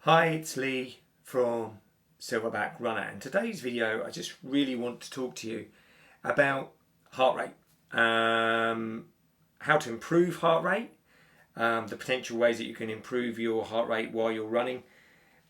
Hi, it's Lee from Silverback Runner, and today's video I just really want to talk to you about heart rate, how to improve heart rate, the potential ways that you can improve your heart rate while you're running,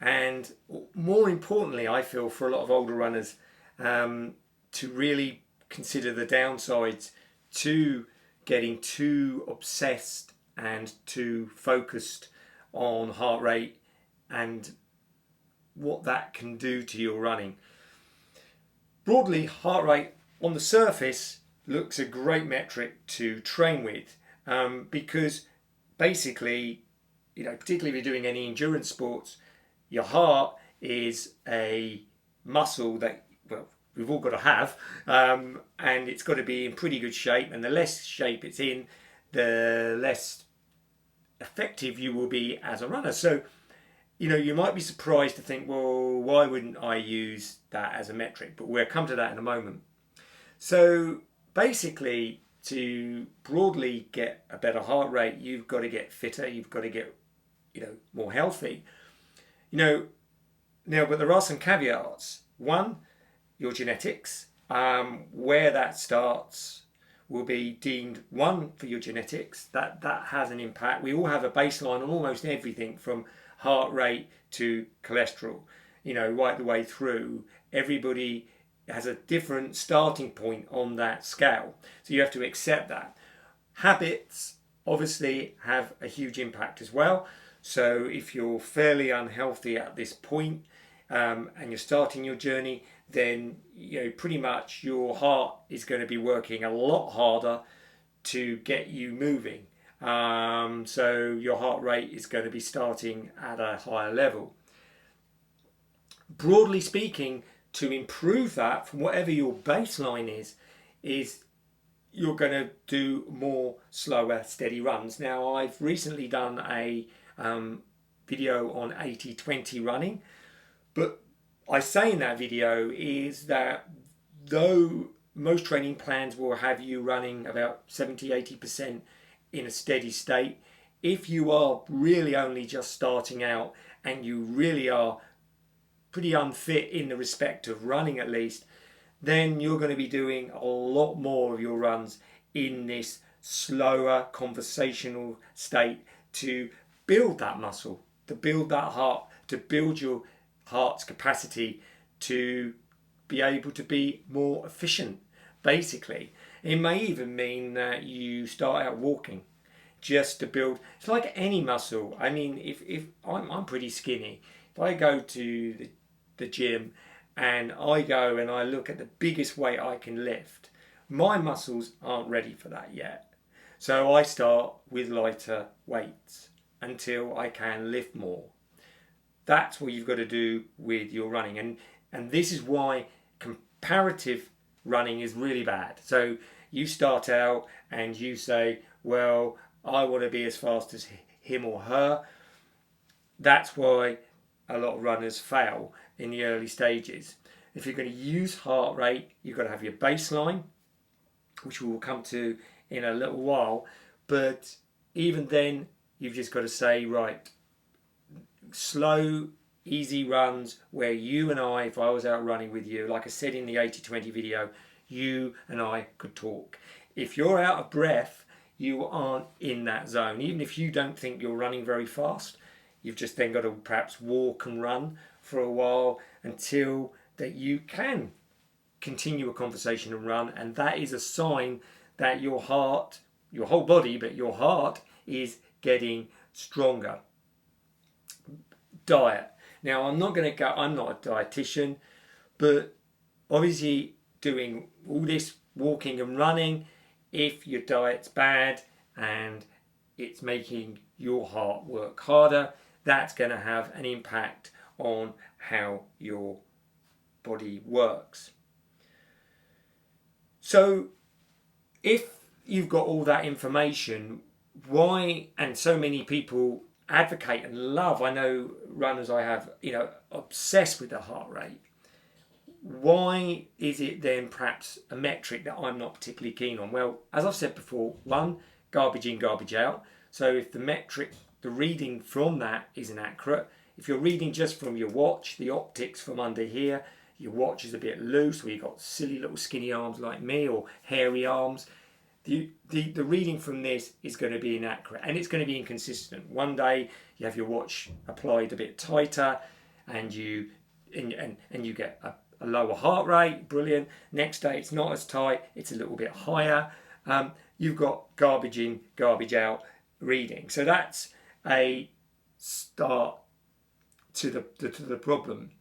and more importantly, I feel for a lot of older runners, to really consider the downsides to getting too obsessed and too focused on heart rate and what that can do to your running. Broadly, heart rate on the surface looks a great metric to train with, because basically, particularly if you're doing any endurance sports, your heart is a muscle that, well, we've all got to have, and it's got to be in pretty good shape, and the less shape it's in, the less effective you will be as a runner. So you might be surprised to think, well, why wouldn't I use that as a metric? But we'll come to that in a moment. So basically, to broadly get a better heart rate, you've got to get fitter, you've got to get, more healthy. Now, but there are some caveats. One, your genetics, where that starts will be deemed one for your genetics. That has an impact. We all have a baseline on almost everything from heart rate to cholesterol, right the way through. Everybody has a different starting point on that scale. So you have to accept that. Habits obviously have a huge impact as well. So if you're fairly unhealthy at this point, and you're starting your journey, then pretty much your heart is going to be working a lot harder to get you moving. So your heart rate is going to be starting at a higher level. Broadly speaking, to improve that from whatever your baseline is you're going to do more slower, steady runs. Now, I've recently done a video on 80-20 running, but I say in that video is that though most training plans will have you running about 70-80% in a steady state, if you are really only just starting out and you really are pretty unfit in the respect of running at least, then you're going to be doing a lot more of your runs in this slower conversational state to build that muscle, to build that heart, to build your heart's capacity to be able to be more efficient. Basically, it may even mean that you start out walking just to build. It's like any muscle. I mean, if I'm pretty skinny, if I go to the gym and I go and I look at the biggest weight I can lift, my muscles aren't ready for that yet. So I start with lighter weights until I can lift more. That's what you've got to do with your running, and this is why comparative running is really bad. So you start out and you say, well, I want to be as fast as him or her. That's why a lot of runners fail in the early stages. If you're going to use heart rate, you've got to have your baseline, which we will come to in a little while. But even then, you've just got to say, right, slow, easy runs where you and I, if I was out running with you, like I said in the 80-20 video, you and I could talk. If you're out of breath, you aren't in that zone. Even if you don't think you're running very fast, you've just then got to perhaps walk and run for a while until that you can continue a conversation and run, and that is a sign that your heart, your whole body, but your heart is getting stronger. Diet. Now, I'm not a dietitian, but obviously doing all this walking and running, if your diet's bad and it's making your heart work harder, that's going to have an impact on how your body works. So if you've got all that information, why, and so many people advocate and love, I know runners I have, obsessed with the heart rate, why is it then perhaps a metric that I'm not particularly keen on? Well, as I've said before, one, garbage in, garbage out. So if the metric, the reading from that isn't accurate, if you're reading just from your watch, the optics from under here, your watch is a bit loose, or you've got silly little skinny arms like me, or hairy arms, the reading from this is going to be inaccurate, and it's going to be inconsistent. One day you have your watch applied a bit tighter, and you get a lower heart rate, brilliant. Next day it's not as tight, it's a little bit higher. You've got garbage in, garbage out reading. So that's a start to the problem.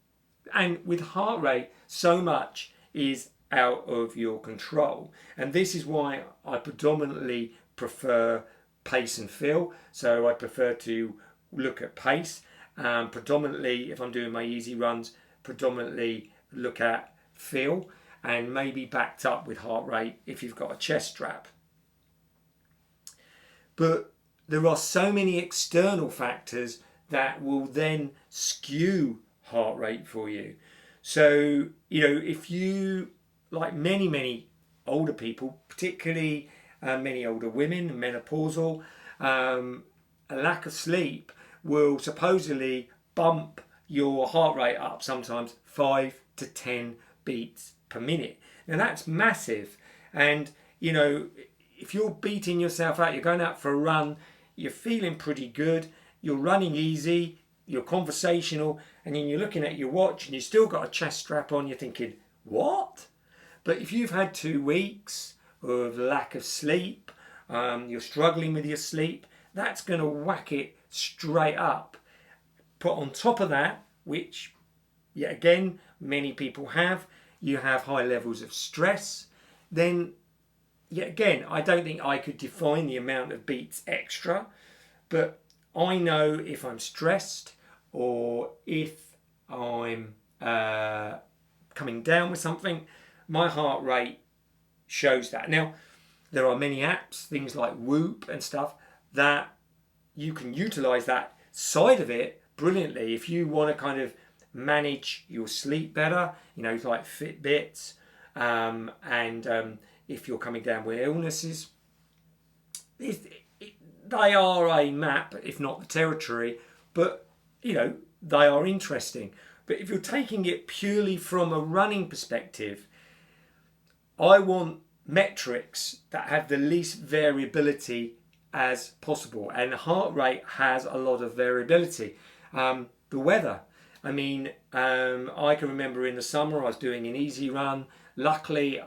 And with heart rate, so much is out of your control. And this is why I predominantly prefer pace and feel. So I prefer to look at pace. Predominantly, if I'm doing my easy runs, predominantly look at feel, and maybe backed up with heart rate if you've got a chest strap. But there are so many external factors that will then skew heart rate for you. So, if you, like many older people, particularly many older women, menopausal, a lack of sleep will supposedly bump your heart rate up sometimes 5 to 10 beats per minute. Now that's massive. And, if you're beating yourself out, you're going out for a run, you're feeling pretty good, you're running easy, you're conversational, and then you're looking at your watch and you've still got a chest strap on, you're thinking, what? But if you've had 2 weeks of lack of sleep, you're struggling with your sleep, that's going to whack it straight up. Put on top of that, which, yet again, many people have, you have high levels of stress, then, yet again, I don't think I could define the amount of beats extra, but I know if I'm stressed or if I'm coming down with something, my heart rate shows that. Now, there are many apps, things like Whoop and stuff, that you can utilize that side of it brilliantly if you want to kind of manage your sleep better, like Fitbits, and if you're coming down with illnesses. They are a map, if not the territory, but they are interesting. But if you're taking it purely from a running perspective, I want metrics that have the least variability as possible, and heart rate has a lot of variability. The weather, I can remember in the summer I was doing an easy run. Luckily,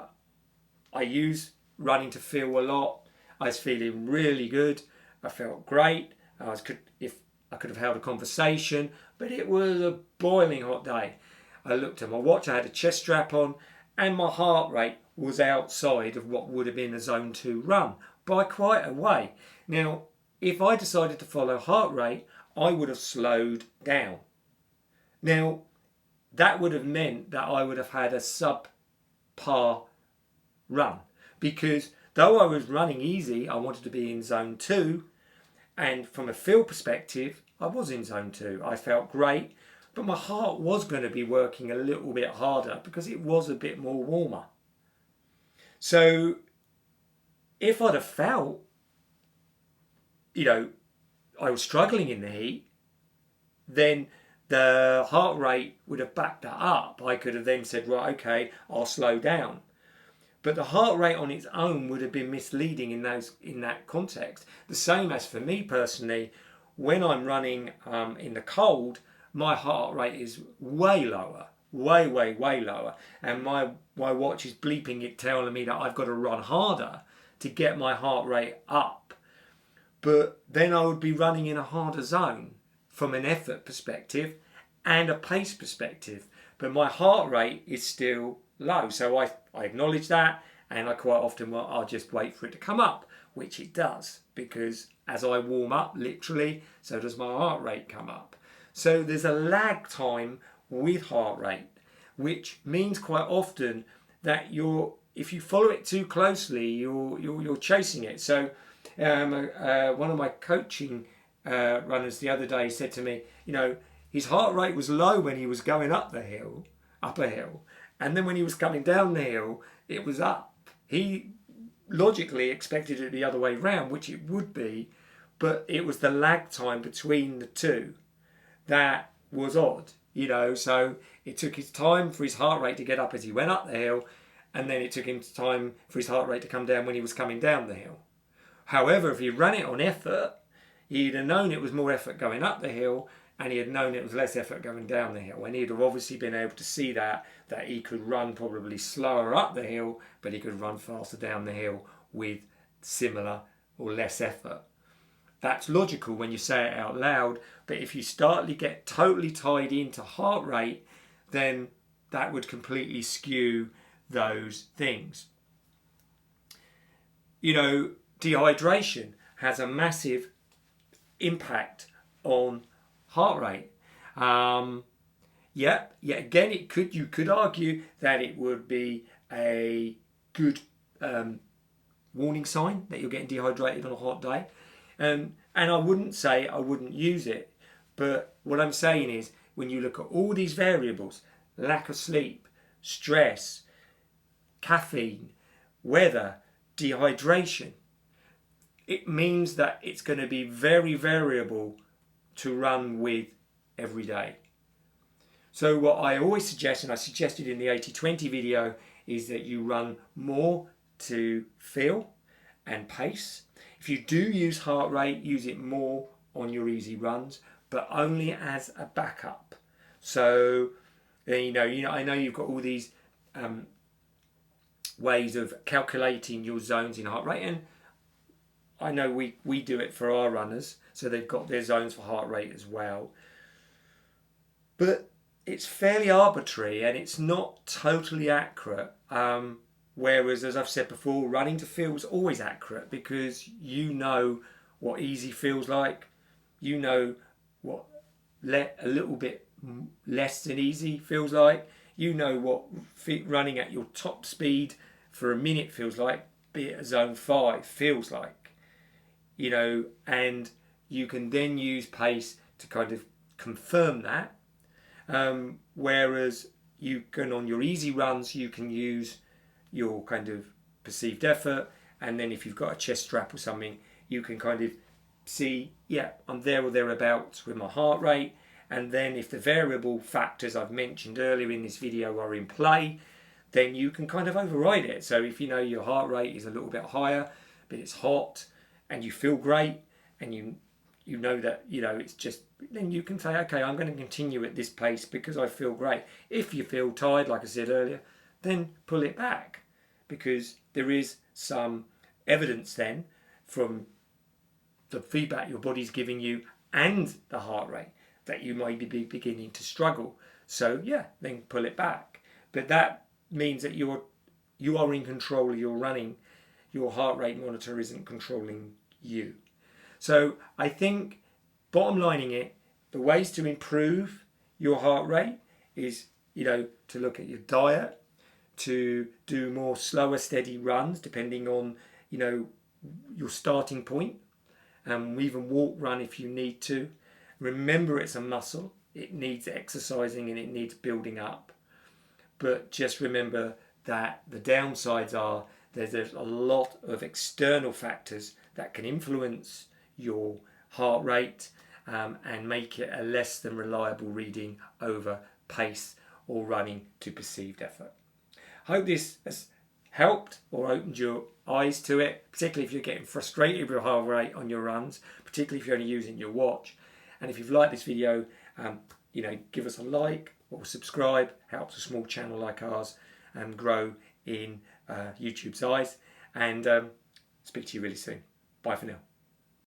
I use running to feel a lot. I was feeling really good. I felt great. I could have held a conversation, but it was a boiling hot day. I looked at my watch, I had a chest strap on, and my heart rate was outside of what would have been a zone 2 run by quite a way. Now, if I decided to follow heart rate, I would have slowed down. Now, that would have meant that I would have had a subpar run, because though I was running easy, I wanted to be in zone 2, and from a feel perspective, I was in zone 2. I felt great, but my heart was going to be working a little bit harder because it was a bit more warmer. So if I'd have felt, I was struggling in the heat, then the heart rate would have backed that up. I could have then said, right, okay, I'll slow down. But the heart rate on its own would have been misleading in that context. The same as for me personally, when I'm running in the cold, my heart rate is way lower, way lower, and my watch is bleeping it, telling me that I've got to run harder to get my heart rate up. But then I would be running in a harder zone from an effort perspective and a pace perspective, but my heart rate is still low. So I acknowledge that, and I quite often I'll just wait for it to come up, which it does, because as I warm up, literally, so does my heart rate come up. So there's a lag time with heart rate, which means quite often that if you follow it too closely, you're chasing it. So one of my coaching runners the other day said to me, his heart rate was low when he was going up a hill, and then when he was coming down the hill, it was up. He logically expected it the other way round, which it would be, but it was the lag time between the two that was odd, you know. So it took his time for his heart rate to get up as he went up the hill, and then it took him time for his heart rate to come down when he was coming down the hill. However, if he ran it on effort, he'd have known it was more effort going up the hill, and he had known it was less effort going down the hill. And he'd have obviously been able to see that he could run probably slower up the hill, but he could run faster down the hill with similar or less effort. That's logical when you say it out loud, but if you start to get totally tied into heart rate, then that would completely skew those things. You know, dehydration has a massive impact on heart rate. Yet again, you could argue that it would be a good warning sign that you're getting dehydrated on a hot day. And I wouldn't say I wouldn't use it, but what I'm saying is when you look at all these variables, lack of sleep, stress, caffeine, weather, dehydration, it means that it's going to be very variable to run with every day. So what I always suggest, and I suggested in the 80-20 video, is that you run more to feel and pace. If you do use heart rate, use it more on your easy runs, but only as a backup. So, I know you've got all these ways of calculating your zones in heart rate, and I know we do it for our runners, so they've got their zones for heart rate as well. But it's fairly arbitrary and it's not totally accurate. Whereas, as I've said before, running to feel is always accurate because you know what easy feels like. You know what a little bit less than easy feels like. You know what running at your top speed for a minute feels like, be it a zone 5 feels like. You know, and you can then use pace to kind of confirm that. Whereas you can, on your easy runs, you can use your kind of perceived effort, and then if you've got a chest strap or something, you can kind of see, yeah, I'm there or thereabouts with my heart rate. And then if the variable factors I've mentioned earlier in this video are in play, then you can kind of override it. So if you know your heart rate is a little bit higher, but it's hot and you feel great, and you know that, you know, it's just, then you can say, okay, I'm going to continue at this pace because I feel great. If you feel tired, like I said earlier, then pull it back, because there is some evidence then from the feedback your body's giving you and the heart rate that you might be beginning to struggle. So yeah, then pull it back. But that means that you are in control of your running. Your heart rate monitor isn't controlling you. So I think, bottom lining it, the ways to improve your heart rate is, you know, to look at your diet, to do more slower, steady runs, depending on, you know, your starting point. Even walk, run if you need to. Remember, it's a muscle. It needs exercising and it needs building up. But just remember that the downsides are there's a lot of external factors that can influence your heart rate and make it a less than reliable reading over pace or running to perceived effort. Hope this has helped or opened your eyes to it, particularly if you're getting frustrated with heart rate on your runs, particularly if you're only using your watch. And if you've liked this video, you know, give us a like or subscribe. Helps a small channel like ours grow in YouTube's eyes. And speak to you really soon. Bye for now.